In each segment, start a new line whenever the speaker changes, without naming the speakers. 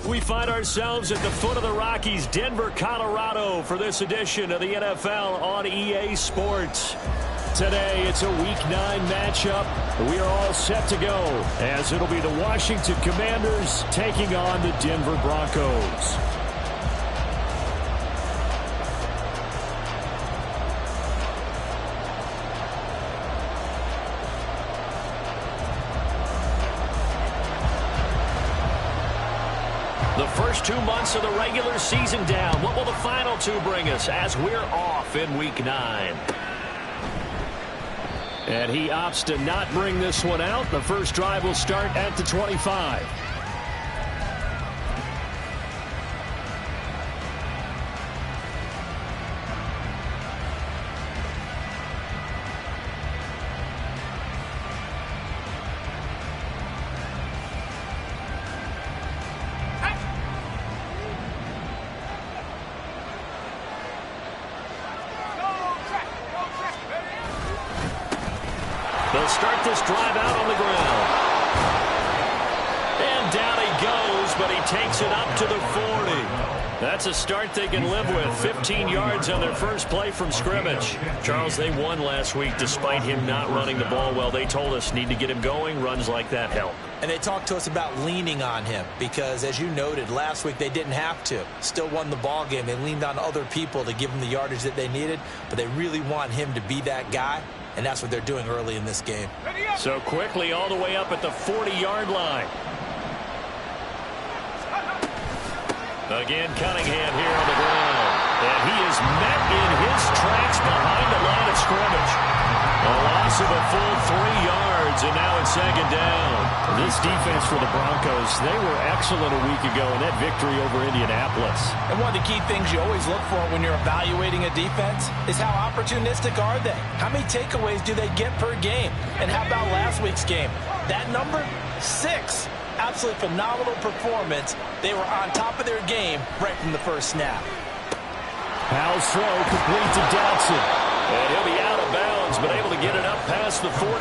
We find ourselves at the foot of the Rockies, Denver, Colorado, for this edition of the NFL on EA Sports. Today, it's a Week 9 matchup. We are all set to go, as it'll be the Washington Commanders taking on the Denver Broncos. The first 2 months of the regular season down. What will the final 2 bring us as we're off in Week 9? And he opts to not bring this one out. The first drive will start at the 25. They'll start this drive out on the ground. And down he goes, but he takes it up to the 40. That's a start they can live with. 15 yards on their first play from scrimmage. Charles, they won last week despite him not running the ball well. They told us need to get him going. Runs like that help.
And they talked to us about leaning on him because, as you noted, last week they didn't have to. Still won the ball game. They leaned on other people to give them the yardage that they needed, but they really want him to be that guy. And that's what they're doing early in this game.
So quickly all the way up at the 40-yard line. Again, Cunningham here on the ground. And he is met in his tracks behind the line of scrimmage. A loss of a full 3 yards, and now it's second down. This defense for the Broncos, they were excellent a week ago in that victory over Indianapolis.
And one of the key things you always look for when you're evaluating a defense is how opportunistic are they? How many takeaways do they get per game? And how about last week's game? That number, 6. Absolutely phenomenal performance. They were on top of their game right from the first snap.
Howell's throw complete to Dotson. And he'll be out of bounds, but able to get it up past the 45.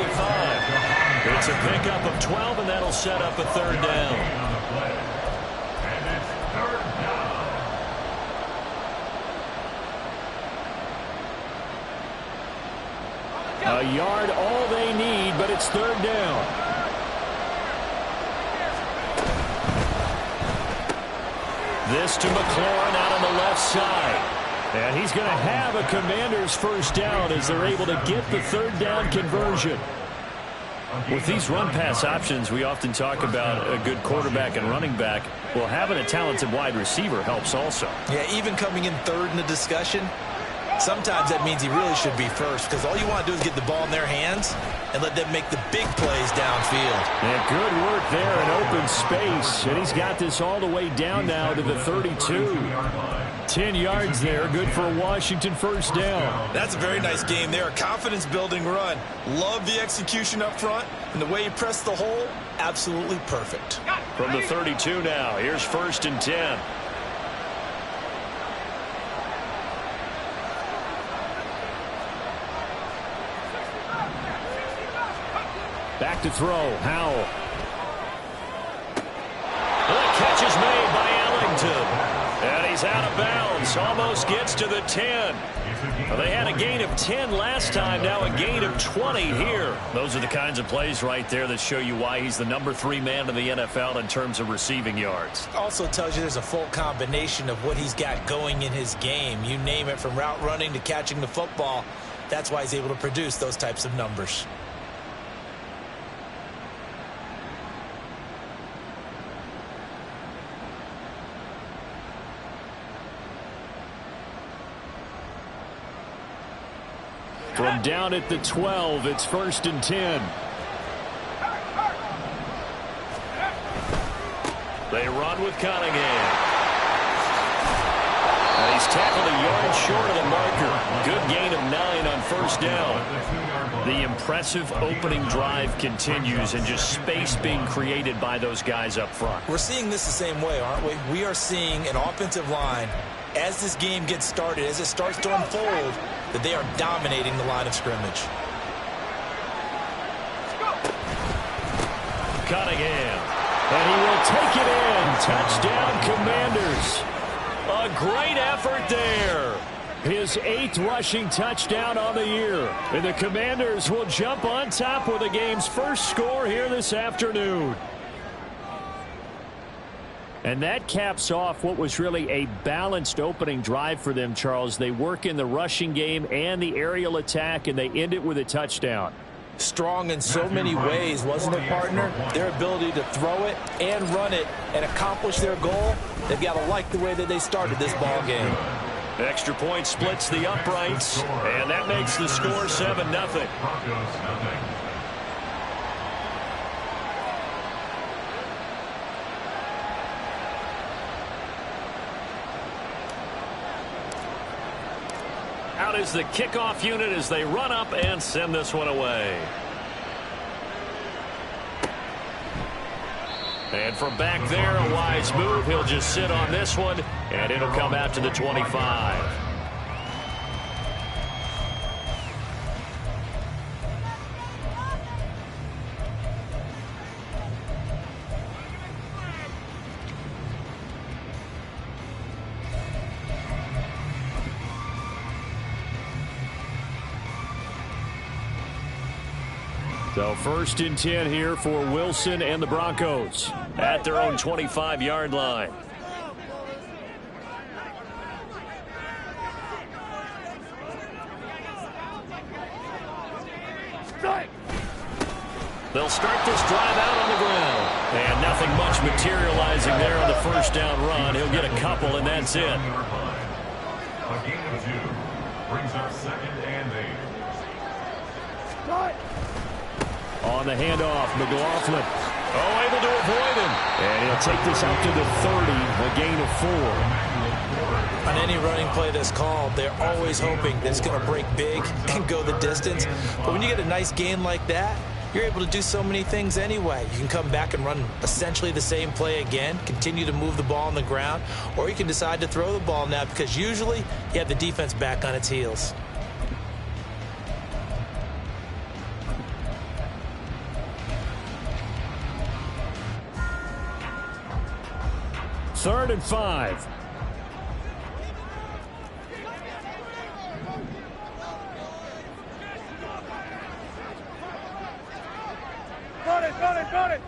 It's a pickup of 12, and that'll set up a third down. A yard all they need, but it's third down. This to McLaurin out on the left side. And he's going to have a Commanders first down as they're able to get the third down conversion. With these run-pass options, we often talk about a good quarterback and running back. Well, having a talented wide receiver helps also.
Yeah, even coming in third in the discussion, sometimes that means he really should be first because all you want to do is get the ball in their hands and let them make the big plays downfield.
And good work there in open space. And he's got this all the way down now to the 32. 10 yards there, good for a Washington first down.
That's a very nice game there, a confidence-building run. Love the execution up front, and the way he pressed the hole, absolutely perfect.
From the 32 now, here's first and 10. Back to throw, Howell. The catch is made by Ellington. And he's out of bounds, almost gets to the 10. Well, they had a gain of 10 last time, now a gain of 20 here. Those are the kinds of plays right there that show you why he's the number 3 man in the NFL in terms of receiving yards.
Also tells you there's a full combination of what he's got going in his game. You name it, from route running to catching the football. That's why he's able to produce those types of numbers.
From down at the 12, it's first and 10. They run with Cunningham. And he's tackled a yard short of the marker. Good gain of 9 on first down. The impressive opening drive continues, and just space being created by those guys up front.
We're seeing this the same way, aren't we? We are seeing an offensive line, as this game gets started, as it starts to unfold, that they are dominating the line of scrimmage.
Cunningham. And he will take it in Touchdown, Commanders. A great effort there. His 8th rushing touchdown on the year. And the Commanders will jump on top with the game's first score here this afternoon. And that caps off what was really a balanced opening drive for them, Charles. They work in the rushing game and the aerial attack, and they end it with a touchdown.
Strong in so many ways, wasn't it, partner? Their ability to throw it and run it and accomplish their goal, they've got to like the way that they started this ball game.
Extra point splits the uprights, and that makes the score 7-0. Out is the kickoff unit as they run up and send this one away. And from back there, a wise move. He'll just sit on this one, and it'll come out to the 25. So 1st and 10 here for Wilson and the Broncos at their own 25-yard line. They'll start this drive out on the ground. And nothing much materializing there on the first down run. He'll get a couple, and that's it.
A gain of 2 brings up 2nd and 8.
On the handoff, McLaughlin. Oh, able to avoid him. And he'll take this out to the 30, a gain of 4.
On any running play that's called, they're always hoping that it's going to break big and go the distance. But when you get a nice gain like that, you're able to do so many things anyway. You can come back and run essentially the same play again, continue to move the ball on the ground, or you can decide to throw the ball now because usually you have the defense back on its heels.
Third and 5.
Got it.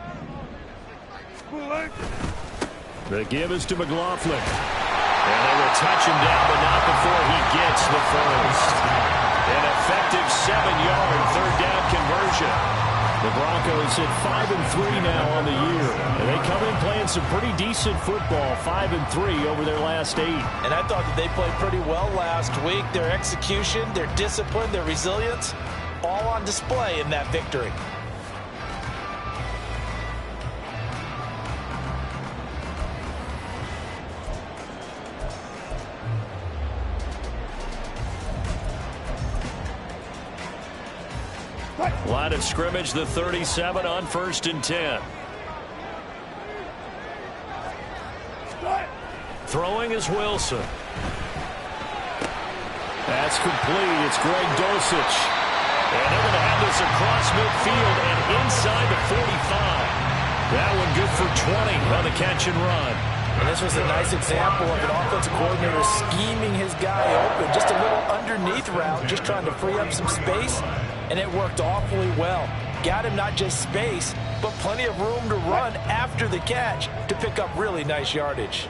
The give is to McLaughlin. And they will touch him down, but not before he gets the first. An effective 7-yard third down conversion. The Broncos at 5-3 now on the year. And they come in playing some pretty decent football, 5-3 over their last 8.
And I thought that they played pretty well last week. Their execution, their discipline, their resilience, all on display in that victory.
Line of scrimmage, the 37 on 1st and 10. Throwing is Wilson. That's complete. It's Greg Dulcich. And they're going to have this across midfield and inside the 45. That one good for 20 on the catch and run.
And this was a nice example of an offensive coordinator scheming his guy open. Just a little underneath route, just trying to free up some space. And it worked awfully well. Got him not just space, but plenty of room to run after the catch to pick up really nice yardage.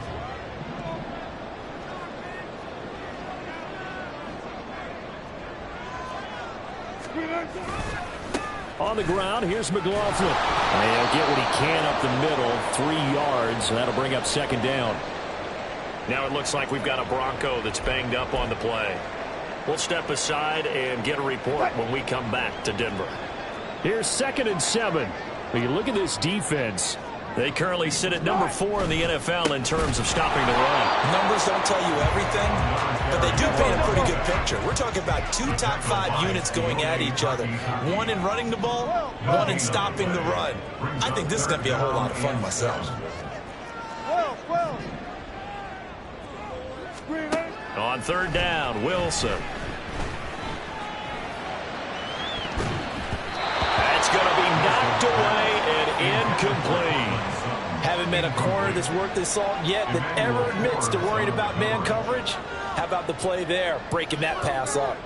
On the ground, here's McLaughlin. And he'll get what he can up the middle, 3 yards. That'll bring up 2nd down. Now it looks like we've got a Bronco that's banged up on the play. We'll step aside and get a report when we come back to Denver. Here's 2nd and 7. When you look at this defense, they currently sit at number 4 in the NFL in terms of stopping the run.
Numbers don't tell you everything, but they do paint a pretty good picture. We're talking about 2 top 5 units going at each other. One in running the ball, one in stopping the run. I think this is going to be a whole lot of fun myself.
On 3rd down, Wilson. That's going to be knocked away and incomplete.
Haven't haven't met a corner that's worth his salt yet that ever admits to worrying about man coverage. How about the play there, breaking that pass up?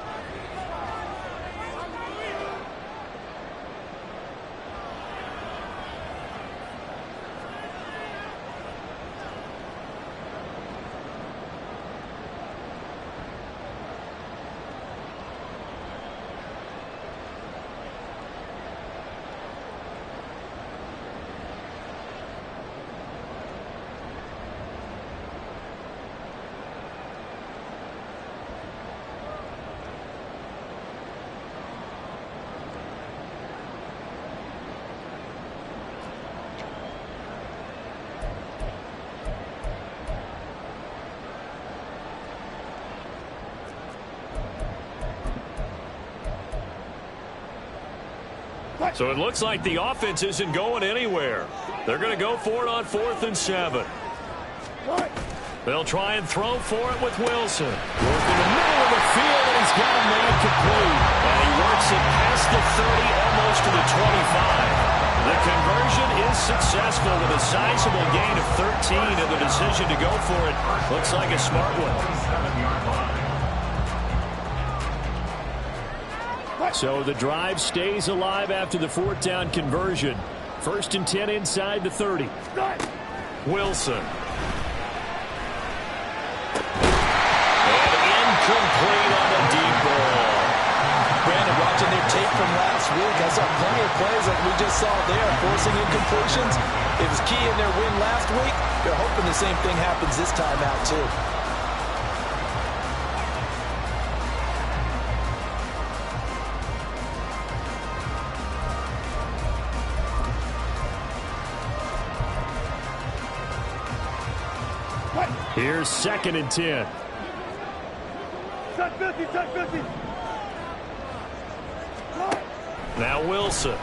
So it looks like the offense isn't going anywhere. They're going to go for it on 4th and 7. They'll try and throw for it with Wilson. Work in the middle of the field, and he's got a man complete. And he works it past the 30, almost to the 25. The conversion is successful with a sizable gain of 13, and the decision to go for it looks like a smart one. So the drive stays alive after the 4th down conversion. 1st and 10 inside the 30. Wilson. And incomplete on the deep ball.
Brandon, watching their tape from last week, I saw plenty of plays like we just saw there, forcing incompletions. It was key in their win last week. They're hoping the same thing happens this time out, too.
Here's 2nd and 10. Now Wilson.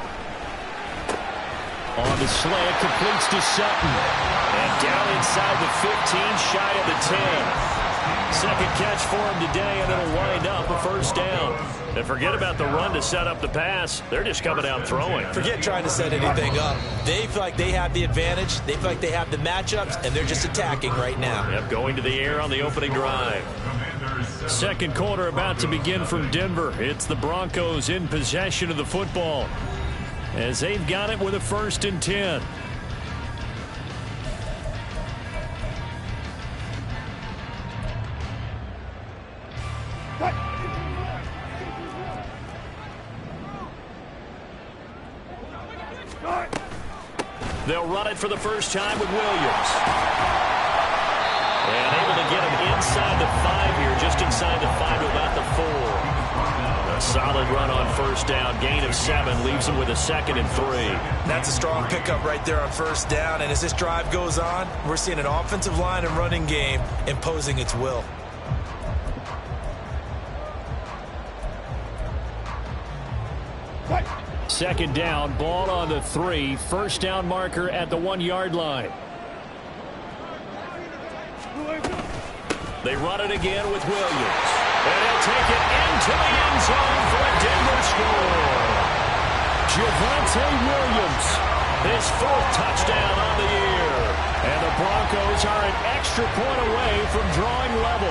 On the slant, completes to Sutton. And down inside the 15, shy of the 10. Second catch for him today, and it'll wind up a 1st down. And forget about the run to set up the pass. They're just coming out throwing.
Forget trying to set anything up. They feel like they have the advantage. They feel like they have the matchups, and they're just attacking right now.
Yep, going to the air on the opening drive. Second quarter about to begin from Denver. It's the Broncos in possession of the football, as they've got it with a 1st and 10. They'll run it for the first time with Williams. And able to get him inside the 5 here, just inside the 5 to about the 4. A solid run on 1st down. Gain of 7 leaves him with a 2nd and 3.
That's a strong pickup right there on 1st down. And as this drive goes on, we're seeing an offensive line and running game imposing its will.
Second down, ball on the 3. 1st down marker at the 1-yard line. They run it again with Williams. And he'll take it into the end zone for a Denver score. Javonte Williams, his 4th touchdown on the year. And the Broncos are an extra point away from drawing level.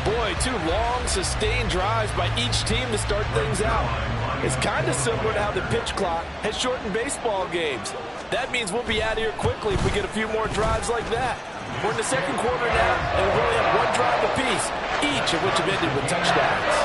Boy, 2 long, sustained drives by each team to start things out. It's kind of similar to how the pitch clock has shortened baseball games. That means we'll be out of here quickly if we get a few more drives like that. We're in the second quarter now, and we only have 1 drive apiece, each of which have ended with touchdowns.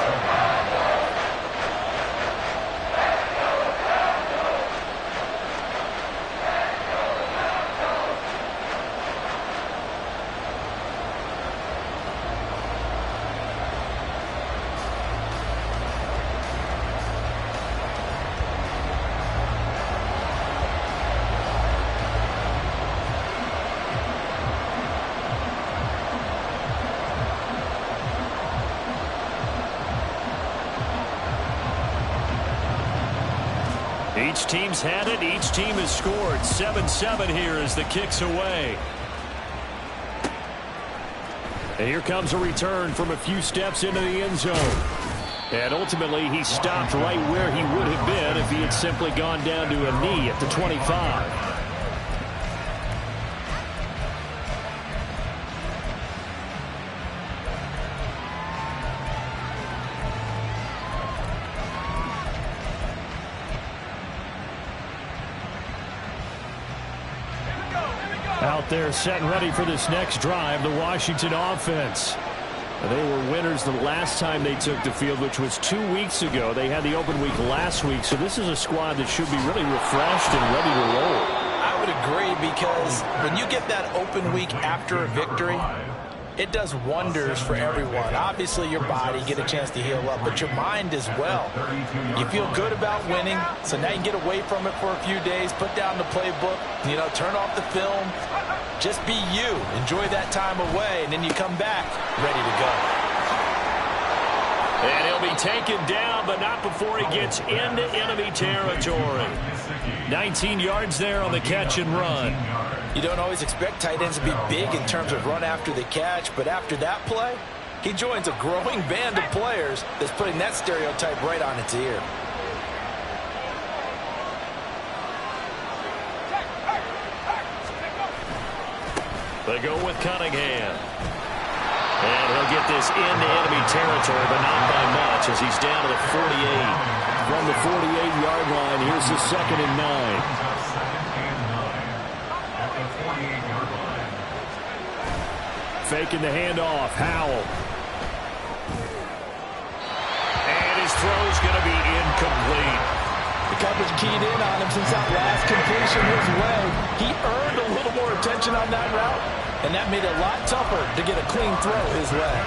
Each team's had it. Each team has scored. 7-7 here as the kick's away. And here comes a return from a few steps into the end zone. And ultimately, he stopped right where he would have been if he had simply gone down to a knee at the 25. Out there set and ready for this next drive, the Washington offense. They were winners the last time they took the field, which was 2 weeks ago. They had the open week last week, so this is a squad that should be really refreshed and ready to roll.
I would agree, because when you get that open week after a victory, it does wonders for everyone. Obviously, your body, get a chance to heal up, but your mind as well. You feel good about winning, so now you can get away from it for a few days, put down the playbook, turn off the film. Just be you. Enjoy that time away, and then you come back ready to go.
And he'll be taken down, but not before he gets into enemy territory. 19 yards there on the catch and run.
You don't always expect tight ends to be big in terms of run after the catch, but after that play, he joins a growing band of players that's putting that stereotype right on its ear.
They go with Cunningham. And he'll get this into enemy territory, but not by much, as he's down to the 48. From the 48-yard line, here's the 2nd and 9. Faking the handoff, Howell. And his throw's going to be incomplete.
The coverage keyed in on him since that last completion his way. He earned a little more attention on that route, and that made it a lot tougher to get a clean throw his way.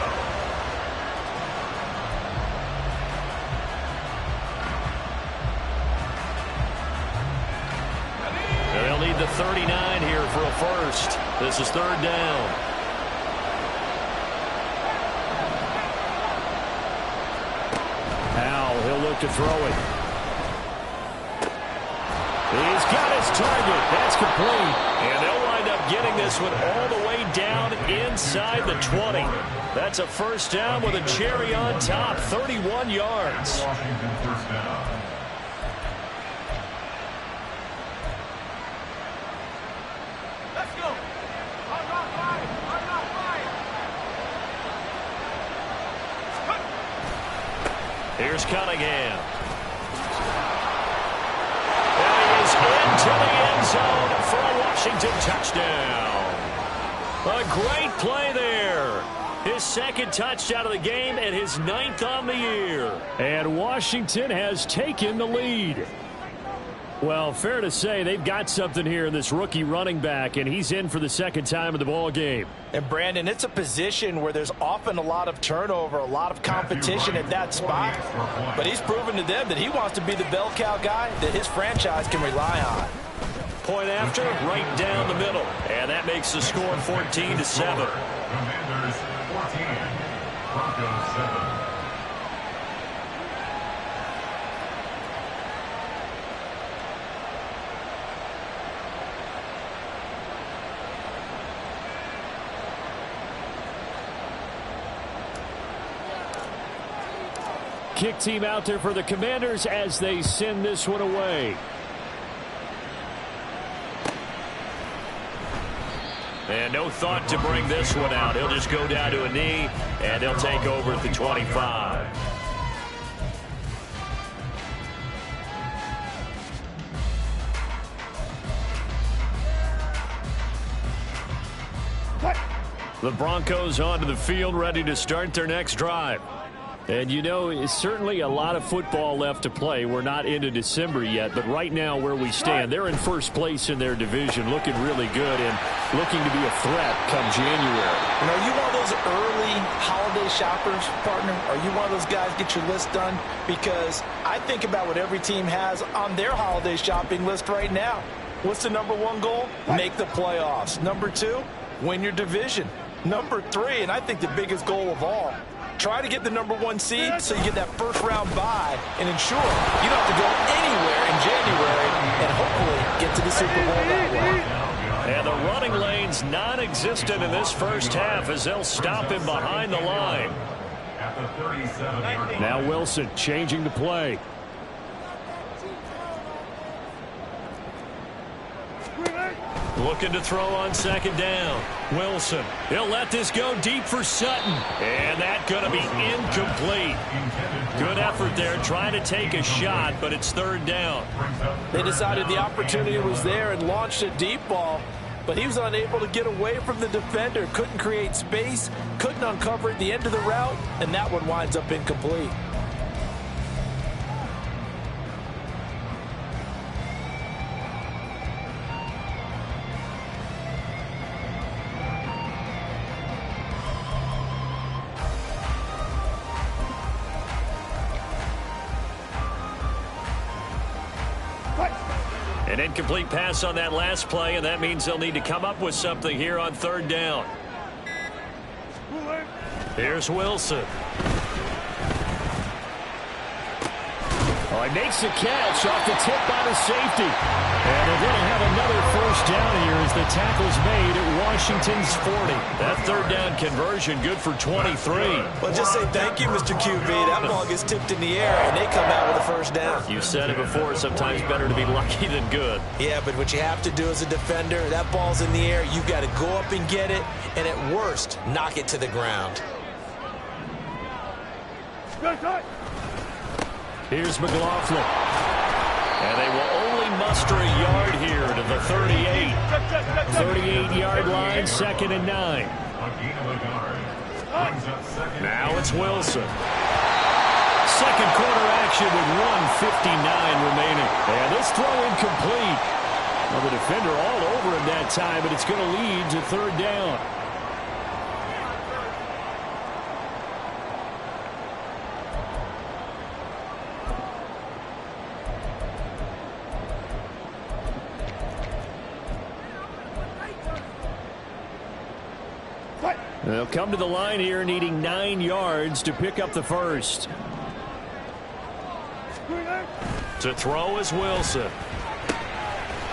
They'll need the 39 here for a first. This is 3rd down. Howell, he'll look to throw it. He's got his target. That's complete. And they'll wind up getting this one all the way down inside the 20. That's a first down with a cherry on top, 31 yards.
Washington first down.
Let's go.
Here's Cunningham. Into the end zone for a Washington touchdown. A great play there. His 2nd touchdown of the game and his 9th on the year. And Washington has taken the lead. Well, fair to say they've got something here in this rookie running back, and he's in for the 2nd time of the ball game.
And Brandon, it's a position where there's often a lot of turnover, a lot of competition at that spot. But he's proven to them that he wants to be the bell cow guy that his franchise can rely on.
Point after, right down the middle. And that makes the score 14-7.
Commanders 14, Broncos 7.
Kick team out there for the Commanders as they send this one away. And no thought to bring this one out. He'll just go down to a knee, and he'll take over at the 25. The Broncos onto the field, ready to start their next drive. And it's certainly a lot of football left to play. We're not into December yet, but right now where we stand, they're in first place in their division, looking really good and looking to be a threat come January.
Are you one of those early holiday shoppers, partner? Are you one of those guys get your list done? Because I think about what every team has on their holiday shopping list right now. What's the #1 goal? Make the playoffs. #2, win your division. #3, and I think the biggest goal of all, try to get the #1 seed so you get that first-round bye and ensure you don't have to go anywhere in January and hopefully get to the Super Bowl that way.
And the running lane's non-existent in this first half as they'll stop him behind the line.
At the 37-yard line.
Now Wilson changing the play. Looking to throw on 2nd down. Wilson, he'll let this go deep for Sutton. And that's going to be incomplete. Good effort there, trying to take a shot, but it's 3rd down.
They decided the opportunity was there and launched a deep ball. but he was unable to get away from the defender. Couldn't create space, couldn't uncover at the end of the route, and that one winds up incomplete.
An incomplete pass on that last play, and that means they'll need to come up with something here on third down. Here's Wilson. Oh, he makes the catch off the tip by the safety. And they're going to have another first down here as the tackle's made at Washington's 40. That third down conversion good for 23.
Well, just say thank you, Mr. QB. That ball gets tipped in the air, and they come out with a first down.
You said it before, sometimes better to be lucky than good.
Yeah, but what you have to do as a defender, that ball's in the air, you've got to go up and get it, and at worst, knock it to the ground.
Here's McLaughlin. And they will only muster a yard here to the 38. 38-yard line, 2nd and 9. Now it's Wilson. Second quarter action with 1:59 remaining. And this throw incomplete. Well, the defender all over him that time, but it's going to lead to third down. They'll come to the line here needing 9 yards to pick up the first. To throw is Wilson.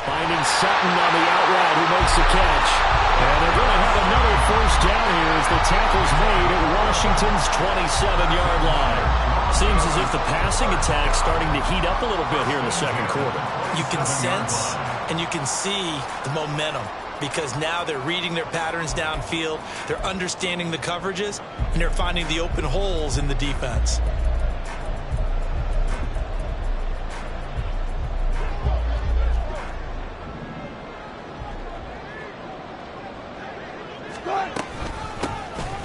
Finding Sutton on the out route who makes the catch. And they're going to have another first down here as the tackle's made at Washington's 27-yard line. Seems as if the passing attack's starting to heat up a little bit here in the second quarter.
You can sense and you can see the momentum, because now they're reading their patterns downfield, they're understanding the coverages, and they're finding the open holes in the defense.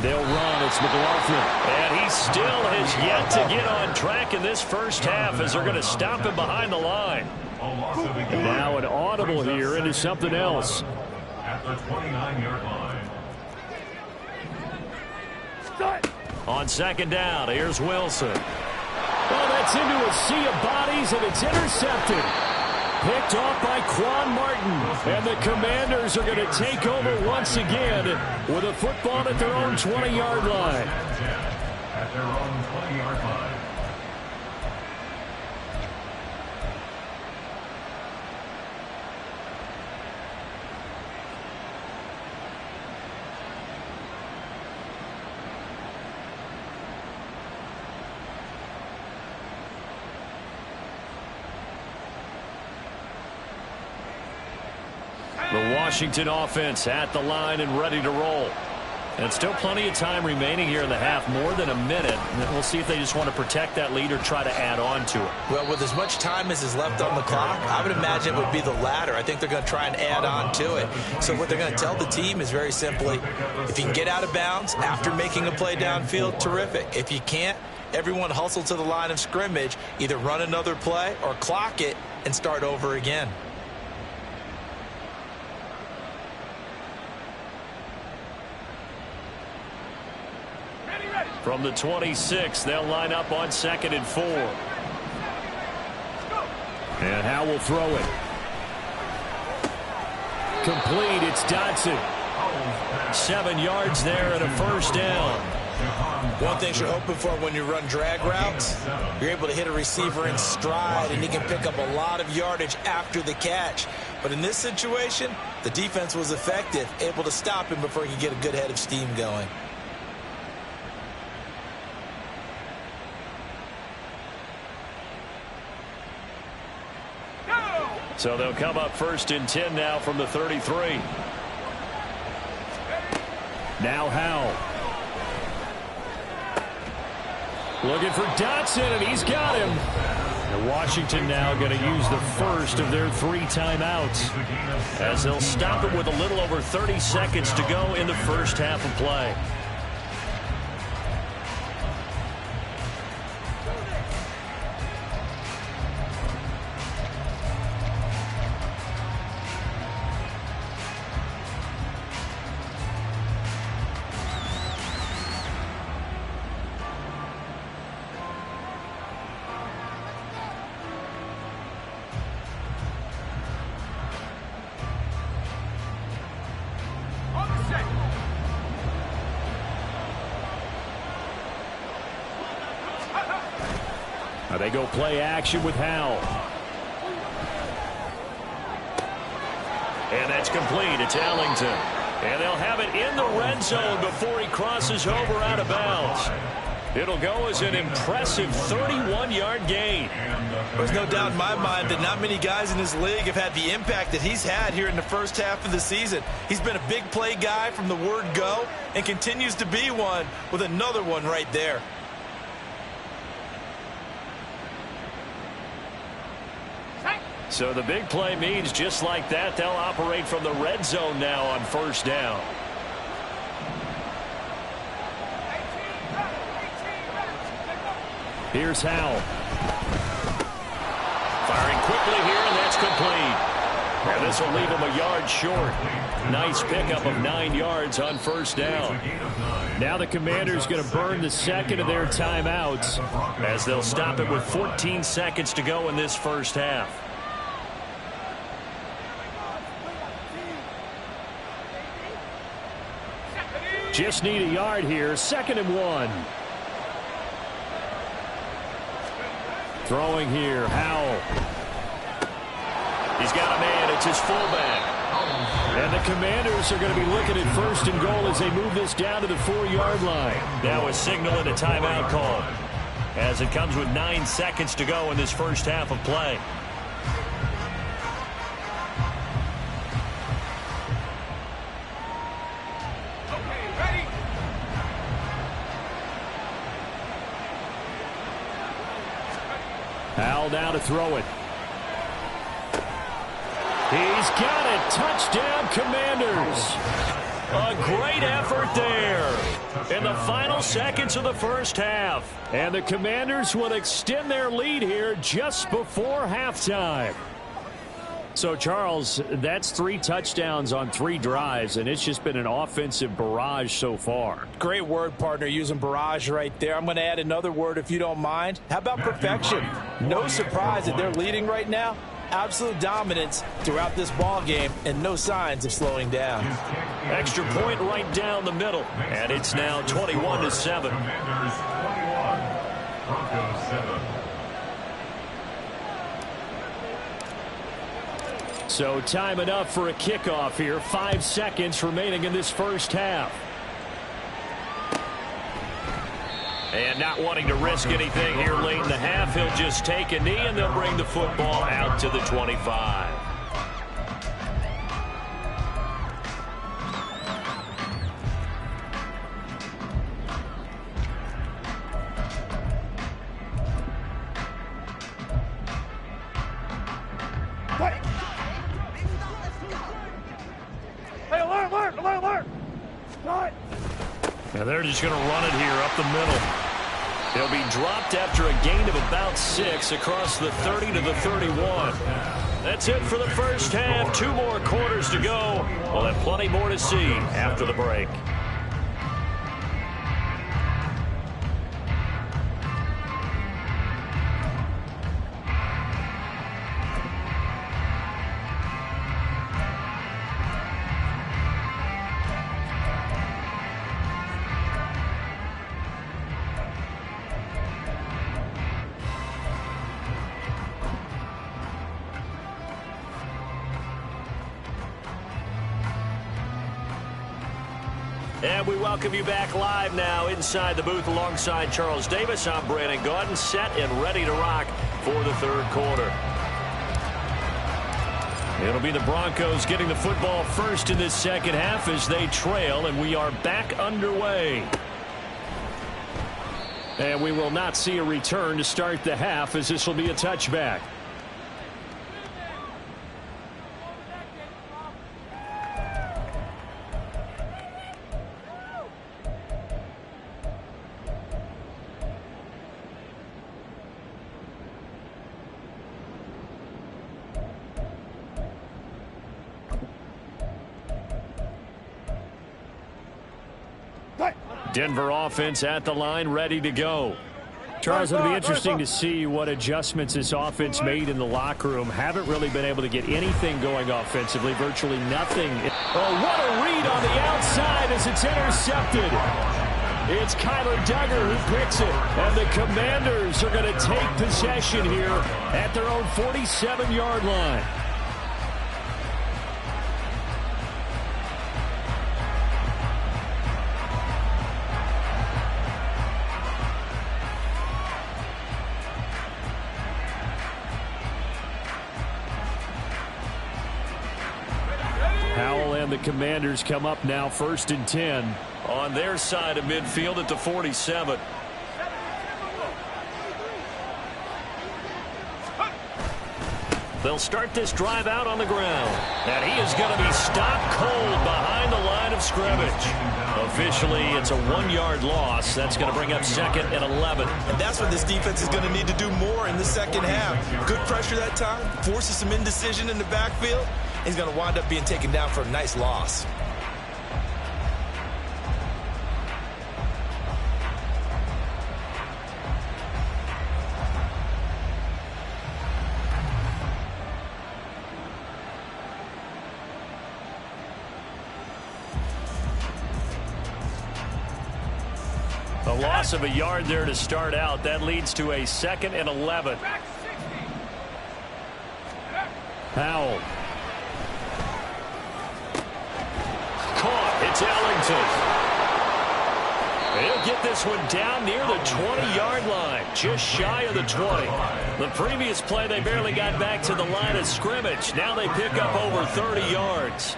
They'll run. It's McLaughlin. And he still has yet to get on track in this first half as they're going to stop him behind the line. And now an audible here into something else.
At the 29-yard line.
On second down, here's Wilson. Oh, that's into a sea of bodies, and it's intercepted. Picked off by Quan Martin. And the Commanders are going to take over once again with a football at their own 20-yard line.
At their own 20-yard line.
The Washington offense at the line and ready to roll. And still plenty of time remaining here in the half, more than a minute. And we'll see if they just want to protect that lead or try to add on to it.
Well, with as much time as is left on the clock, I would imagine it would be the latter. I think they're going to try and add on to it. So what they're going to tell the team is very simply, if you can get out of bounds after making a play downfield, terrific. If you can't, everyone hustle to the line of scrimmage, either run another play or clock it and start over again.
From the 26, they'll line up on 2nd and 4. And Howe will throw it. Complete, it's Dotson. 7 yards there and a first down.
One thing you're hoping for when you run drag routes, you're able to hit a receiver in stride, and he can pick up a lot of yardage after the catch. But in this situation, the defense was effective, able to stop him before he could get a good head of steam going.
So they'll come up 1st and 10 now from the 33. Now Howe. Looking for Dotson, and he's got him. And Washington now going to use the first of their 3 timeouts, as they'll stop it with a little over 30 seconds to go in the first half of play. They go play action with Howell. And that's complete. It's Ellington. And they'll have it in the red zone before he crosses over out of bounds. It'll go as an impressive 31-yard gain.
There's no doubt in my mind that not many guys in this league have had the impact that he's had here in the first half of the season. He's been a big play guy from the word go and continues to be one with another one right there.
So the big play means just like that, they'll operate from the red zone now on first down. Here's Howell. Firing quickly here, and that's complete. And this will leave him a yard short. Nice pickup of 9 yards on first down. Now the Commanders going to burn the second of their timeouts, as they'll stop it with 14 seconds to go in this first half. Just need a yard here. 2nd and 1. Throwing here, Howell. He's got a man. It's his fullback. And the Commanders are going to be looking at 1st and goal as they move this down to the 4-yard line. Now a signal and a timeout call, as it comes with 9 seconds to go in this first half of play. Howell down to throw it. He's got it. Touchdown, Commanders. A great effort there in the final seconds of the first half. And the Commanders will extend their lead here just before halftime. So, Charles, that's 3 touchdowns on 3 drives, and it's just been an offensive barrage so far.
Great word, partner, using barrage right there. I'm going to add another word if you don't mind. How about perfection? No surprise that they're leading right now. Absolute dominance throughout this ball game, and no signs of slowing down.
Extra point right down the middle, and it's now 21-7.
Commanders 21, Broncos 7.
So time enough for a kickoff here. 5 seconds remaining in this first half. And not wanting to risk anything here late in the half, he'll just take a knee and they'll bring the football out to the 25. Now they're just going to run it here up the middle. They'll be dropped after a gain of about 6 across the 30 to the 31. That's it for the first half. 2 more quarters to go. We'll have plenty more to see after the break. And we welcome you back live now inside the booth alongside Charles Davis. I'm Brandon Gaudin, set and ready to rock for the third quarter. It'll be the Broncos getting the football first in this second half as they trail, and we are back underway. And we will not see a return to start the half, as this will be a touchback. Denver offense at the line, ready to go. Charles, it'll be interesting to see what adjustments this offense made in the locker room. Haven't really been able to get anything going offensively, virtually nothing. Oh, what a read on the outside as it's intercepted. It's Kyler Duggar who picks it, and the Commanders are going to take possession here at their own 47-yard line. The Commanders come up now, 1st and 10 on their side of midfield at the 47. They'll start this drive out on the ground, and he is going to be stopped cold behind the line of scrimmage. Officially, it's a 1-yard loss. That's going to bring up 2nd and 11.
And that's what this defense is going to need to do more in the second half. Good pressure that time, forces some indecision in the backfield. He's going to wind up being taken down for a nice loss.
A loss of a yard there to start out. That leads to a 2nd and 11. Howell. It's Ellington. He'll get this one down near the 20-yard line, just shy of the 20. The previous play, they barely got back to the line of scrimmage. Now they pick up over 30 yards.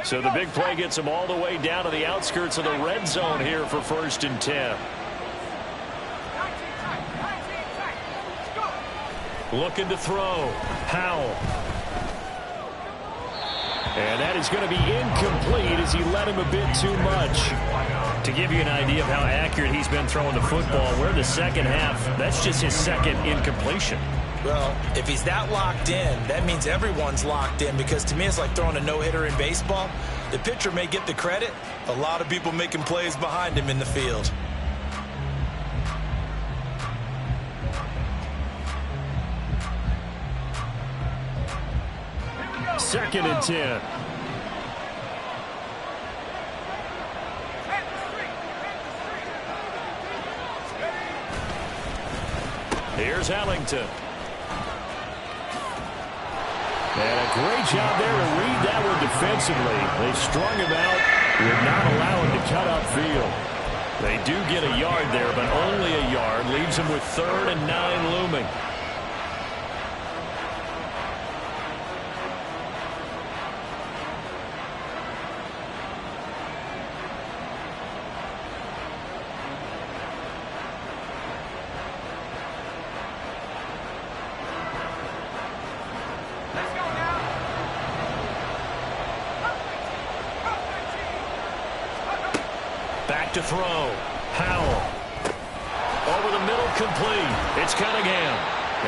So the big play gets them all the way down to the outskirts of the red zone here for 1st and 10. Looking to throw. Howell. And that is going to be incomplete as he let him a bit too much. To give you an idea of how accurate he's been throwing the football, we're in the second half. That's just his 2nd incompletion.
Well, if he's that locked in, that means everyone's locked in, because to me it's like throwing a no-hitter in baseball. The pitcher may get the credit. A lot of people making plays behind him in the field.
Second and 10. Here's Ellington. And a great job there to read that one defensively. They strung him out, would not allow him to cut upfield. They do get a yard there, but only a yard. Leaves him with 3rd and 9 looming. To throw. Howell. Over the middle, complete. It's Cunningham.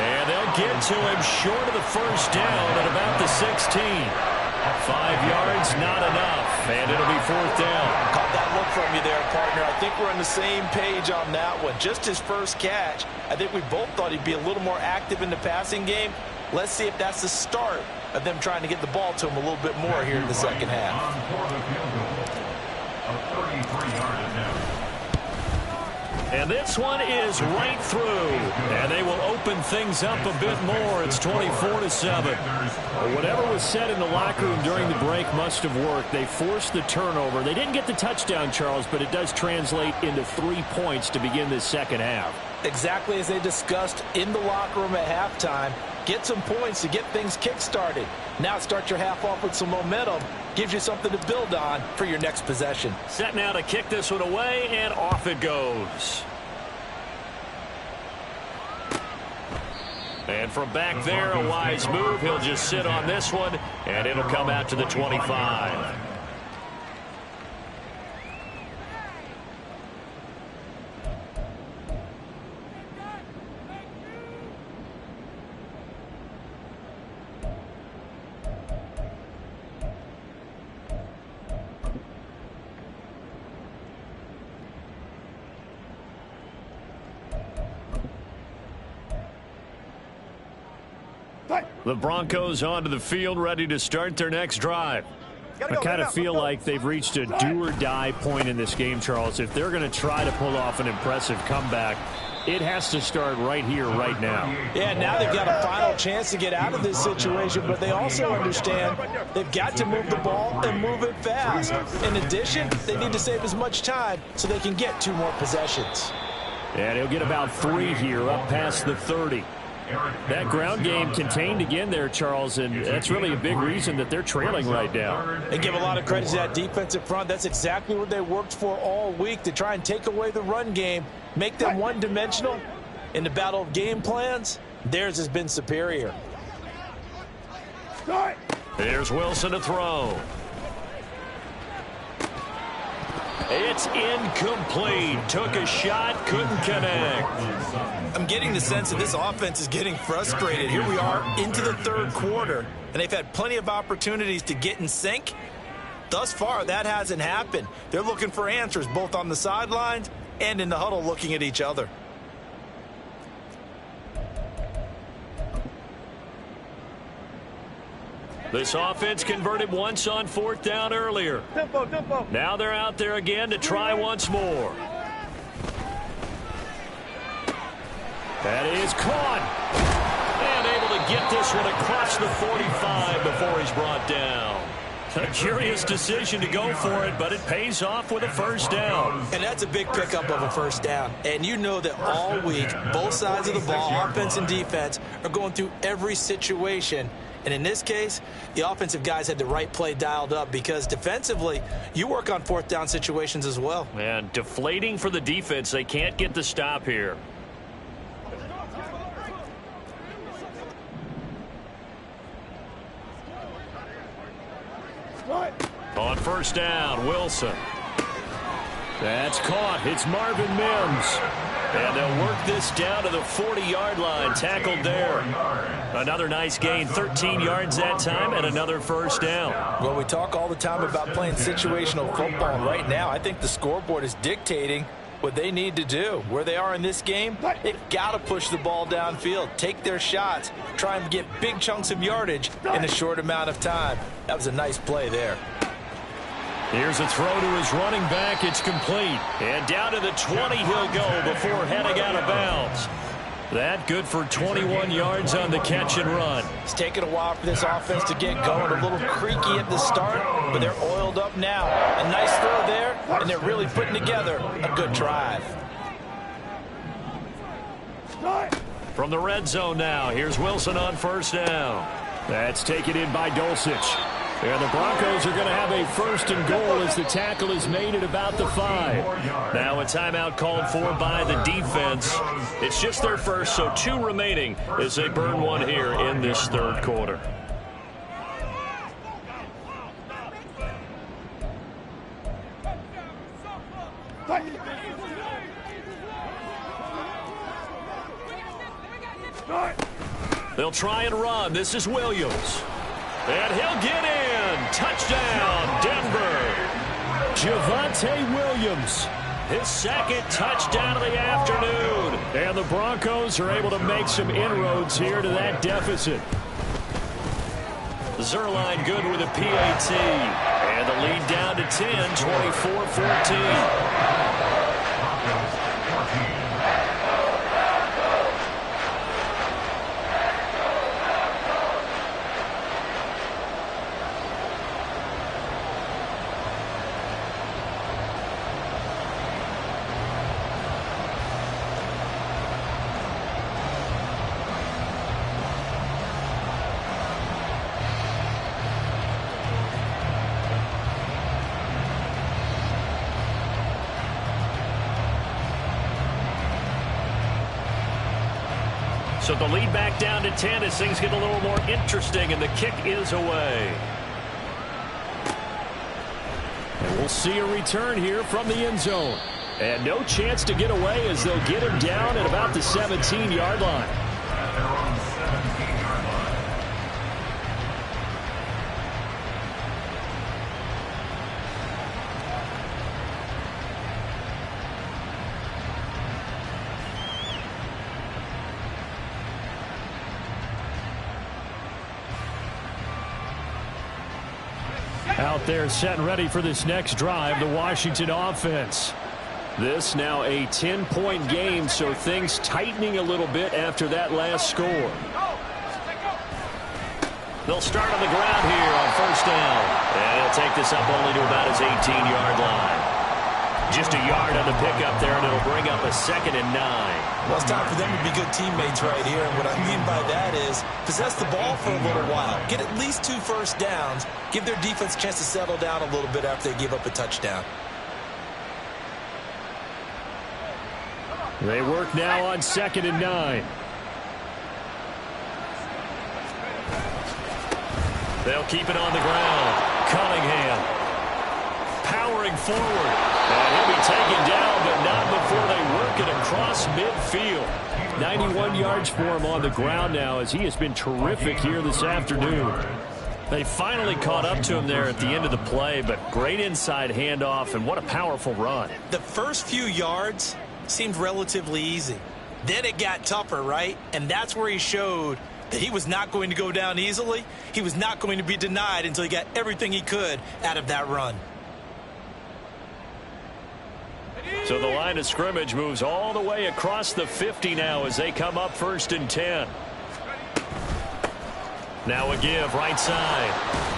And they'll get to him short of the 1st down at about the 16. 5 yards, not enough. And it'll be 4th down.
Caught that look from you there, partner. I think we're on the same page on that one. Just his first catch. I think we both thought he'd be a little more active in the passing game. Let's see if that's the start of them trying to get the ball to him a little bit more here in the second half.
And this one is right through. And they will open things up a bit more. It's 24-7. Whatever was said in the locker room during the break must have worked. They forced the turnover. They didn't get the touchdown, Charles, but it does translate into 3 points to begin this second half.
Exactly as they discussed in the locker room at halftime. Get some points to get things kick-started. Now start your half off with some momentum. Gives you something to build on for your next possession.
Set now to kick this one away, and off it goes. And from back there, a wise move. He'll just sit on this one, and it'll come out to the 25. The Broncos onto the field, ready to start their next drive. I kind of feel like they've reached a do-or-die point in this game, Charles. If they're going to try to pull off an impressive comeback, it has to start right here, right now.
Yeah, now they've got a final chance to get out of this situation, but they also understand they've got to move the ball and move it fast. In addition, they need to save as much time so they can get 2 more possessions.
And he'll get about 3 here, up past the 30. That ground game contained again there, Charles, and that's really a big reason that they're trailing right now.
They give a lot of credit to that defensive front. That's exactly what they worked for all week, to try and take away the run game, make them one-dimensional. In the battle of game plans, theirs has been superior.
Here's Wilson to throw. It's incomplete. Took a shot, couldn't connect.
I'm getting the sense that this offense is getting frustrated. Here we are into the 3rd quarter, and they've had plenty of opportunities to get in sync. Thus far, that hasn't happened. They're looking for answers both on the sidelines and in the huddle, looking at each other.
This offense converted once on 4th down earlier. Now they're out there again to try once more. That is caught. And able to get this one across the 45 before he's brought down. A curious decision to go for it, but it pays off with a 1st down.
And that's a big pickup of a 1st down. And you know that all week, both sides of the ball, offense and defense, are going through every situation. And in this case, the offensive guys had the right play dialed up, because defensively, you work on 4th down situations as well.
And deflating for the defense. They can't get the stop here. On 1st down, Wilson. That's caught. It's Marvin Mims. And they'll work this down to the 40-yard line. Tackled there. Another nice gain. 13 yards that time and another 1st down.
Well, we talk all the time about playing situational football. Right now, I think the scoreboard is dictating what they need to do. Where they are in this game, they've got to push the ball downfield, take their shots, try and get big chunks of yardage in a short amount of time. That was a nice play there.
Here's a throw to his running back. It's complete. And down to the 20 he'll go before heading out of bounds. That good for 21 yards on the catch and run.
It's taken a while for this offense to get going. A little creaky at the start, but they're oiled up now. A nice throw there, and they're really putting together a good drive.
From the red zone now, here's Wilson on 1st down. That's taken in by Dulcich. And the Broncos are going to have a 1st and goal as the tackle is made at about the 5. Now a timeout called for by the defense. It's just their 1st, so 2 remaining as they burn one here in this 3rd quarter. They'll try and run. This is Williams. And he'll get in. Touchdown, Denver. Javonte Williams, his 2nd touchdown of the afternoon. And the Broncos are able to make some inroads here to that deficit. Zerline good with a PAT. And the lead down to 10, 24-14. So the lead back down to 10 as things get a little more interesting, and the kick is away. And we'll see a return here from the end zone. And no chance to get away as they'll get him down at about the 17-yard line. Out there set and ready for this next drive, the Washington offense. This now a 10-point game, so things tightening a little bit after that last score. They'll start on the ground here on first down. And he'll take this up only to about his 18-yard line. Just a yard on the pickup there, and it'll bring up a 2nd and 9.
Well, it's time for them to be good teammates right here. And what I mean by that is possess the ball for a little while. Get at least 2 first downs. Give their defense a chance to settle down a little bit after they give up a touchdown.
They work now on 2nd and 9. They'll keep it on the ground. Cunningham powering forward. And he'll be taken down, but not before they work it across midfield. 91 yards for him on the ground now as he has been terrific here this afternoon. They finally caught up to him there at the end of the play, but great inside handoff, and what a powerful run.
The first few yards seemed relatively easy. Then it got tougher, right? And that's where he showed that he was not going to go down easily. He was not going to be denied until he got everything he could out of that run.
So the line of scrimmage moves all the way across the 50 now as they come up 1st and 10. Now a give right side.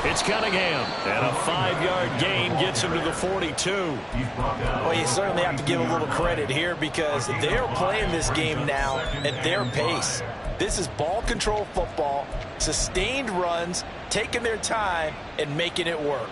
It's Cunningham. And a 5-yard gain gets him to the 42.
Well, you certainly have to give a little credit here because they're playing this game now at their pace. This is ball control football, sustained runs, taking their time and making it work.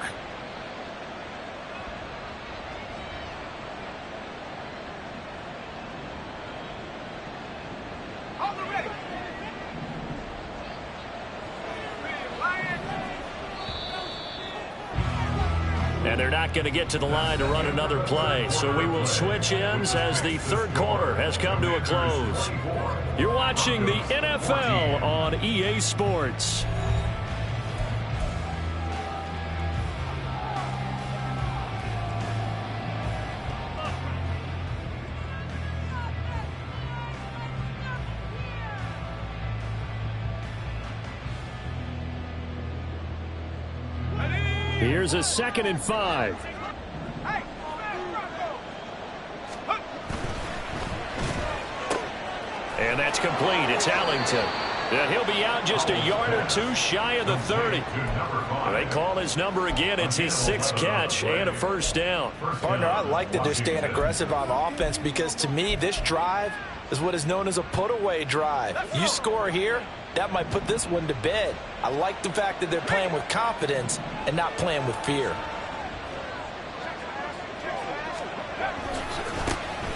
And they're not going to get to the line to run another play. So we will switch ends as the third quarter has come to a close. You're watching the NFL on EA Sports. Here's a 2nd and 5. And that's complete. It's Allington. And he'll be out just a yard or 2 shy of the 30. They call his number again. It's his 6th catch and a first down.
Partner, I like that they're staying aggressive on offense because to me this drive is what is known as a put-away drive. You score here, that might put this one to bed. I like the fact that they're playing with confidence and not playing with fear.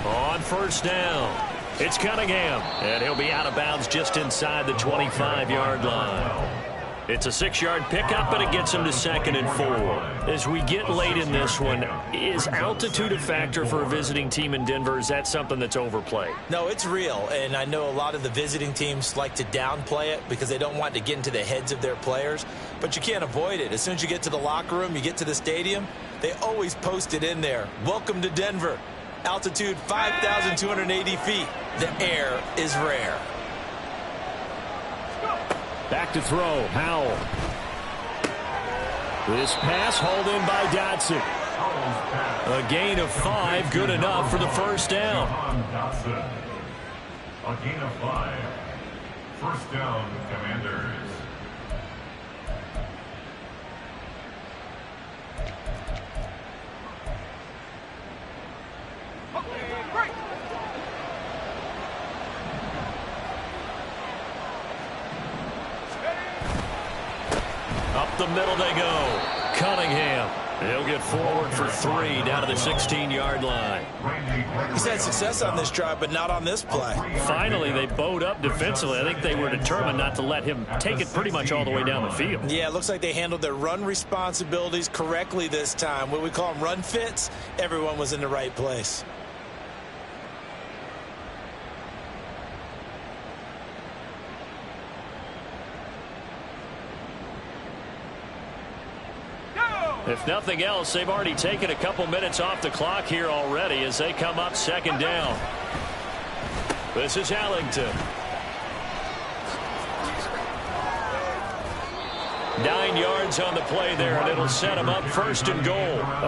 On first down, it's Cunningham, and he'll be out of bounds just inside the 25-yard line. It's a 6-yard pickup, but it gets him to 2nd and 4. As we get late in this one, is altitude a factor for a visiting team in Denver? Is that something that's overplayed?
No, it's real, and I know a lot of the visiting teams like to downplay it because they don't want to get into the heads of their players, but you can't avoid it. As soon as you get to the locker room, you get to the stadium, they always post it in there. Welcome to Denver. Altitude 5,280 feet. The air is rare.
Back to throw, Howell. This pass hauled in by Dotson. A gain of 5, good enough for the first down.
A gain of 5. First down, Commanders.
Up the middle they go. Cunningham He'll get forward for 3 down to the 16-yard line.
He's had success on this drive, but not on this play.
Finally, they bowed up defensively. I think they were determined not to let him take it pretty much all the way down the field.
Yeah, it looks like they handled their run responsibilities correctly this time. What we call them run fits, everyone was in the right place.
If nothing else, they've already taken a couple minutes off the clock here already as they come up 2nd down. This is Allington. 9 yards on the play there, and it'll set them up 1st and goal.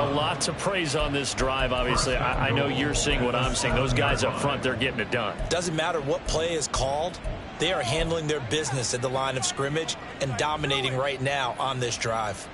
A lot to praise on this drive, obviously. I know you're seeing what I'm seeing. Those guys up front, they're getting it done.
Doesn't matter what play is called. They are handling their business at the line of scrimmage and dominating right now on this drive.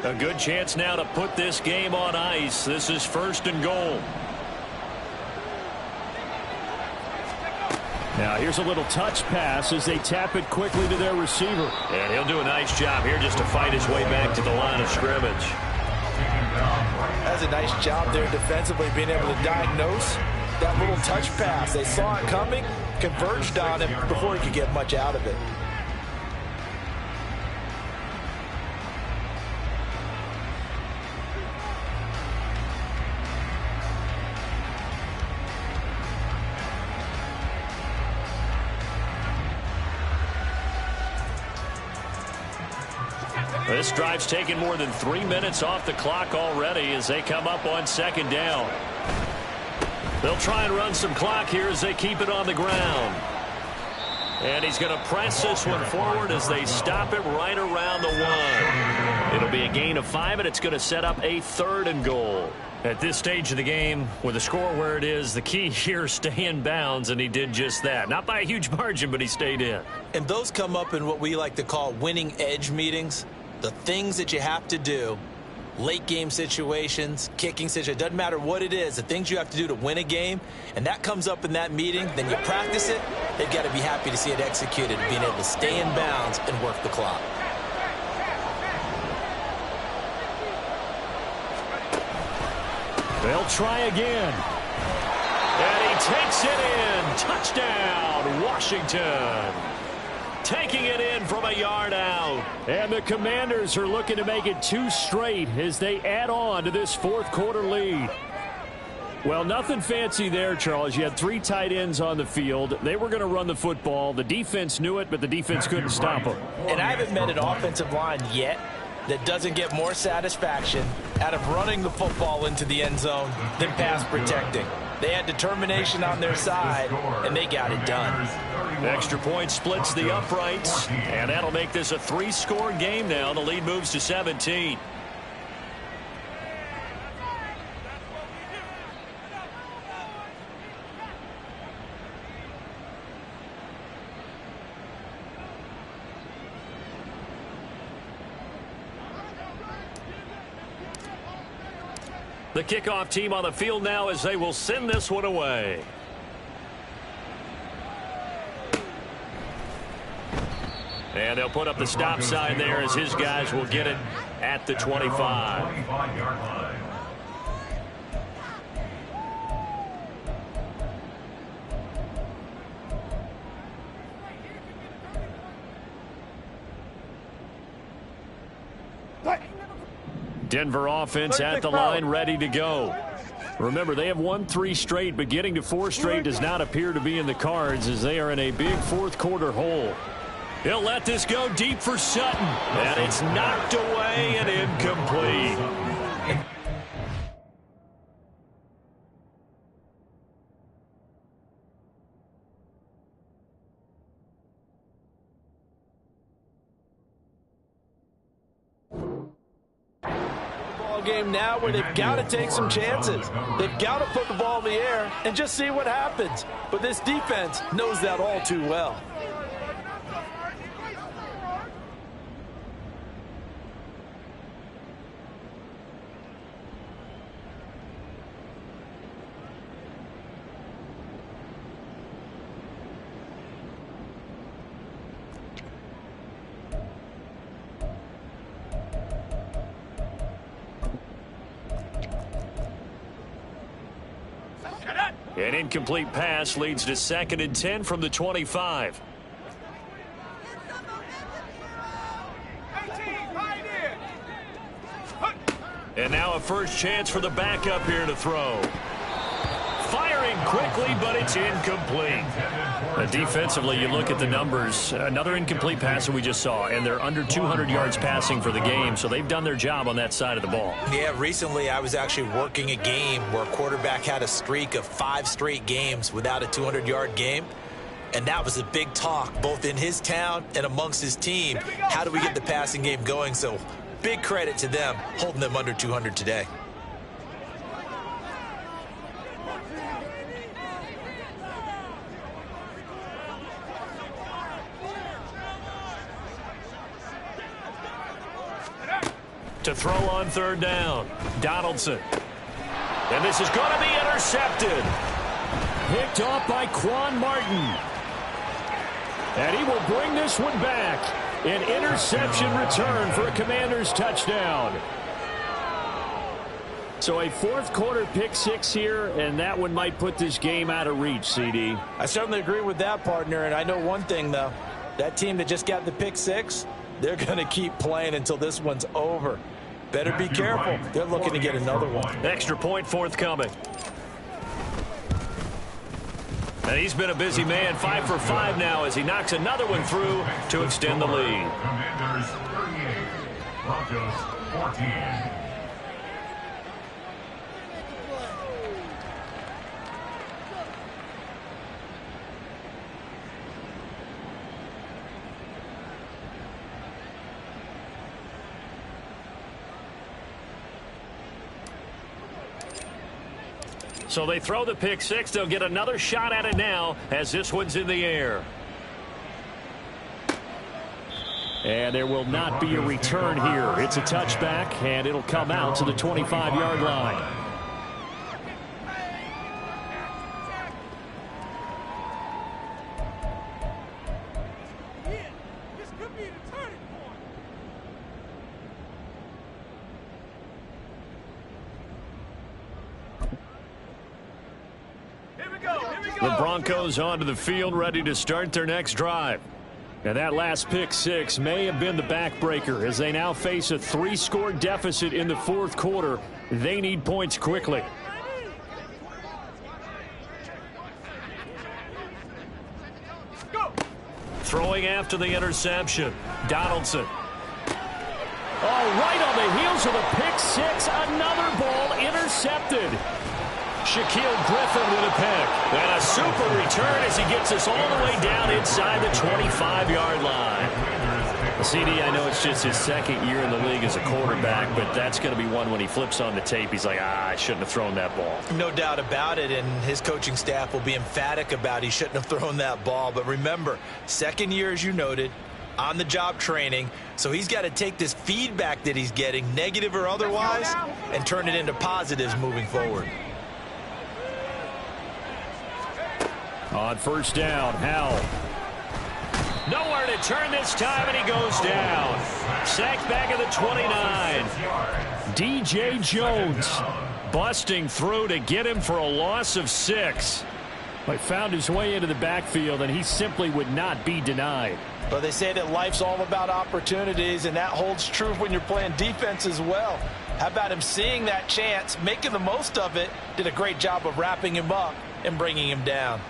A good chance now to put this game on ice. This is 1st and goal. Now here's a little touch pass as they tap it quickly to their receiver. And he'll do a nice job here just to fight his way back to the line of scrimmage.
That's a nice job there defensively, being able to diagnose that little touch pass. They saw it coming, converged on him before he could get much out of it.
This drive's taken more than 3 minutes off the clock already as they come up on 2nd down. They'll try and run some clock here as they keep it on the ground. And he's going to press this one forward as they stop it right around the 1. It'll be a gain of 5, and it's going to set up a 3rd and goal. At this stage of the game, with the score where it is, the key here is stay in bounds, and he did just that. Not by a huge margin, but he stayed in.
And those come up in what we like to call winning edge meetings. The things that you have to do, late game situations, kicking situations, doesn't matter what it is, the things you have to do to win a game, and that comes up in that meeting, then you practice it, they've got to be happy to see it executed, being able to stay in bounds and work the clock.
They'll try again. And he takes it in. Touchdown, Washington. Taking it in from a yard out. And the Commanders are looking to make it 2 straight as they add on to this 4th quarter lead. Well, nothing fancy there, Charles. You had 3 tight ends on the field. They were going to run the football. The defense knew it, but the defense couldn't stop them.
And I haven't met an offensive line yet that doesn't get more satisfaction out of running the football into the end zone than pass protecting. They had determination on their side, and they got it done.
Extra point splits the uprights, and that'll make this a 3-score game now. The lead moves to 17. The kickoff team on the field now as they will send this one away. And they'll put up the stop sign there as his guys will get it at the 25. Denver offense at the line, ready to go. Remember, they have won 3 straight, but getting to 4 straight does not appear to be in the cards as they are in a big 4th quarter hole. He'll let this go deep for Sutton, and it's knocked away and incomplete.
Game now where they've got to take some chances. They've got to put the ball in the air and just see what happens. But this defense knows that all too well.
An incomplete pass leads to 2nd and 10 from the 25. And now a first chance for the backup here to throw. Firing quickly, but it's incomplete. Defensively, you look at the numbers. Another incomplete pass that we just saw, and they're under 200 yards passing for the game, so they've done their job on that side of the ball.
Yeah, recently I was actually working a game where a quarterback had a streak of 5 straight games without a 200-yard game, and that was a big talk both in his town and amongst his team. How do we get the passing game going? So big credit to them holding them under 200 today.
To throw on 3rd down, Donaldson. And this is going to be intercepted. Picked off by Quan Martin. And he will bring this one back. An interception return for a Commanders touchdown. So a 4th quarter pick 6 here, and that one might put this game out of reach, CD.
I certainly agree with that, partner, and I know one thing, though. That team that just got the pick 6, they're going to keep playing until this one's over. Better be careful. They're looking to get another one.
Extra point forthcoming. And he's been a busy man, 5 for 5 now as he knocks another one through to extend the lead.
Commanders 38, Broncos 14.
So they throw the pick 6. They'll get another shot at it now as this one's in the air. And there will not be a return here. It's a touchback, and it'll come out to the 25-yard line. The Broncos onto the field, ready to start their next drive. And that last pick 6 may have been the backbreaker as they now face a 3-score deficit in the 4th quarter. They need points quickly. Throwing after the interception, Donaldson. Oh, right on the heels of the pick 6, another ball intercepted. Shaquille Griffin with a pick. And a super return as he gets us all the way down inside the 25-yard line. CD, I know it's just his 2nd year in the league as a quarterback, but that's going to be one when he flips on the tape, he's like, I shouldn't have thrown that ball.
No doubt about it, and his coaching staff will be emphatic about he shouldn't have thrown that ball. But remember, 2nd year, as you noted, on-the-job training, so he's got to take this feedback that he's getting, negative or otherwise, and turn it into positives moving forward.
On 1st down, Howell. Nowhere to turn this time, and he goes down. Sacked back at the 29. D.J. Jones busting through to get him for a loss of 6. But found his way into the backfield, and he simply would not be denied.
But they say that life's all about opportunities, and that holds true when you're playing defense as well. How about him seeing that chance, making the most of it, did a great job of wrapping him up and bringing him down.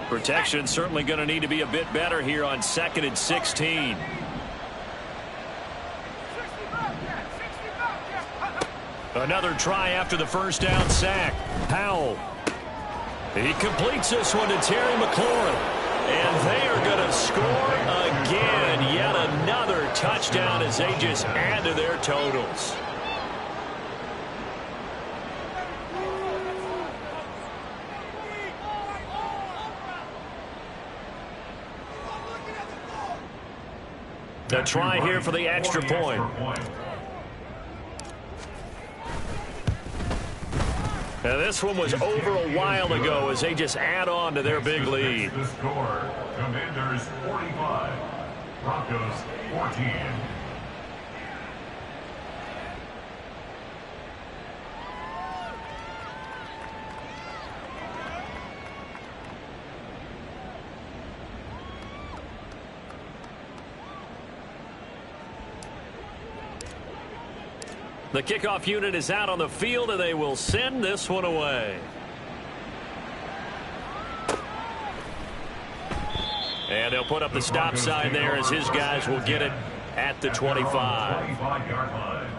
Protection certainly going to need to be a bit better here on 2nd and 16. Another try after the 1st down sack. Howell. He completes this one to Terry McLaurin. And they are going to score again. Yet another touchdown as they just add to their totals. The try here for the extra point. Now, this one was over a while ago as they just add on to their big lead.
The score, Commanders 45, Broncos 14.
The kickoff unit is out on the field, and they will send this one away. And they'll put up the stop sign there as his guys will get it at the 25.
25-yard line.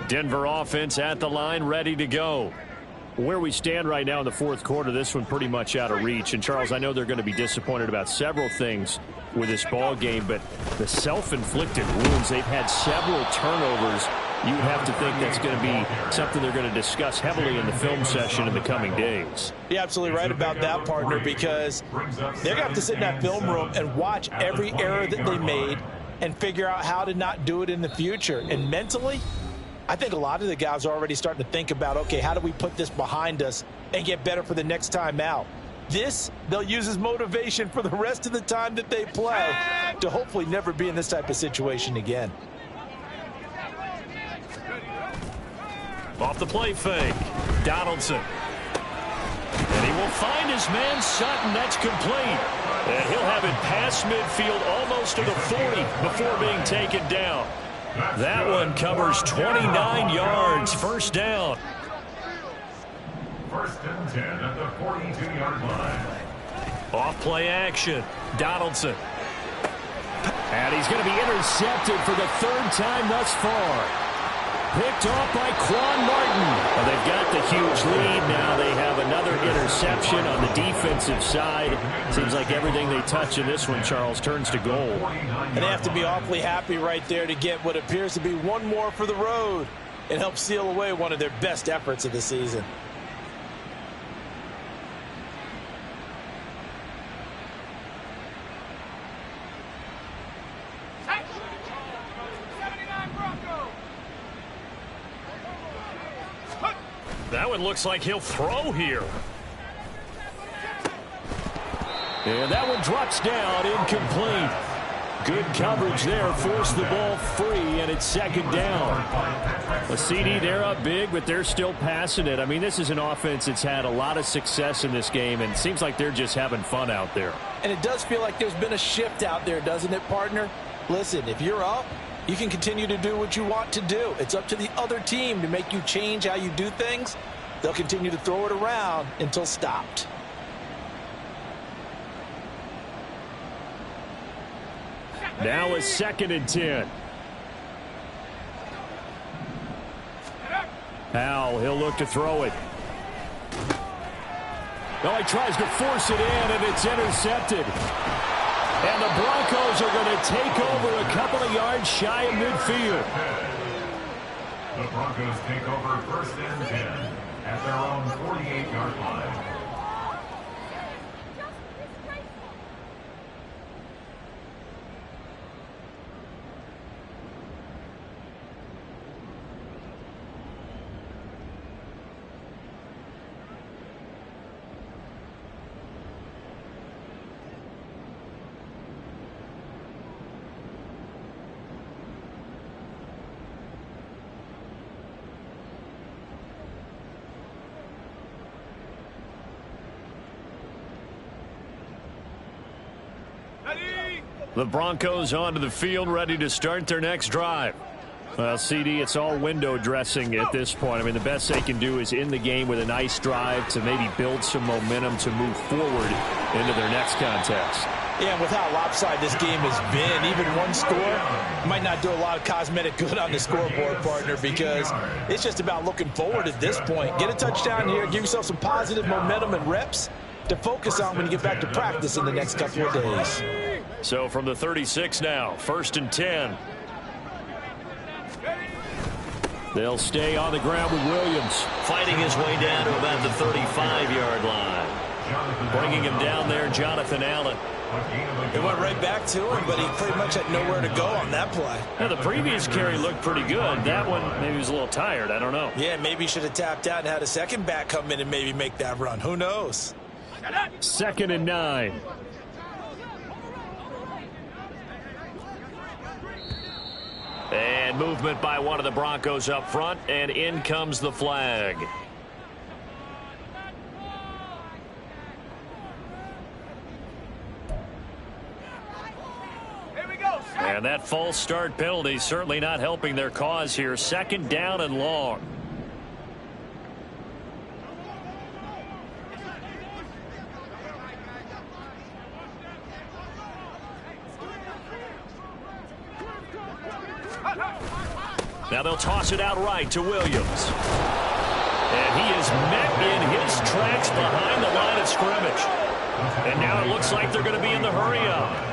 Denver offense at the line, ready to go. Where we stand right now in the fourth quarter, this one pretty much out of reach. And, Charles, I know they're going to be disappointed about several things with this ball game, but the self-inflicted wounds, they've had several turnovers. You would have to think that's going to be something they're going to discuss heavily in the film session in the coming days.
You're absolutely right about that, partner, because they're going to have to sit in that film room and watch every error that they made and figure out how to not do it in the future. And mentally, I think a lot of the guys are already starting to think about, okay, how do we put this behind us and get better for the next time out? This, they'll use as motivation for the rest of the time that they play to hopefully never be in this type of situation again.
Off the play fake, Donaldson. And he will find his man Sutton. That's complete. And he'll have it past midfield almost to the 40 before being taken down. That one covers 29 yards. First down.
First and 10 at the 42-yard line.
Off play action. Donaldson. And he's going to be intercepted for the third time thus far. Picked off by Quan Martin. Well, they've got the huge lead. Now they have another interception on the defensive side. Seems like everything they touch in this one, Charles, turns to gold.
And they have to be awfully happy right there to get what appears to be one more for the road and help seal away one of their best efforts of the season.
That one looks like he'll throw here. And that one drops down, incomplete. Good coverage there, forced the ball free, and it's second down. A CD, they're up big, but they're still passing it. I mean, this is an offense that's had a lot of success in this game, and it seems like they're just having fun out there.
And it does feel like there's been a shift out there, doesn't it, partner? Listen, if you're up, you can continue to do what you want to do. It's up to the other team to make you change how you do things. They'll continue to throw it around until stopped.
Now is second and 10. Powell, he'll look to throw it. No, he tries to force it in, and it's intercepted. And the Broncos are going to take over a couple of yards shy of midfield.
The Broncos take over first and 10 at their own 48-yard line.
The Broncos onto the field, ready to start their next drive. Well, CD, it's all window dressing at this point. I mean, the best they can do is end the game with a nice drive to maybe build some momentum to move forward into their next contest.
Yeah, and with how lopsided this game has been, even one score might not do a lot of cosmetic good on the scoreboard, partner, because it's just about looking forward at this point. Get a touchdown here, give yourself some positive momentum and reps to focus on when you get back to practice in the next couple of days.
So from the 36 now, 1st and 10. They'll stay on the ground with Williams. Fighting his way down to about the 35-yard line. Bringing him down there, Jonathan Allen.
It went right back to him, but he pretty much had nowhere to go on that play.
Now, the previous carry looked pretty good. That one, maybe he was a little tired. I don't know.
Yeah, maybe he should have tapped out and had a second back come in and maybe make that run. Who knows?
2nd and 9. And movement by one of the Broncos up front, and in comes the flag. And that false start penalty certainly not helping their cause here. 2nd down and long. Now they'll toss it out right to Williams. And he is met in his tracks behind the line of scrimmage. And now it looks like they're going to be in the hurry-up.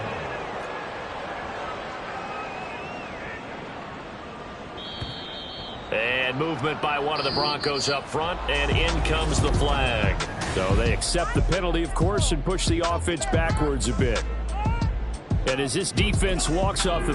And movement by one of the Broncos up front, and in comes the flag. So they accept the penalty, of course, and push the offense backwards a bit. And as this defense walks off the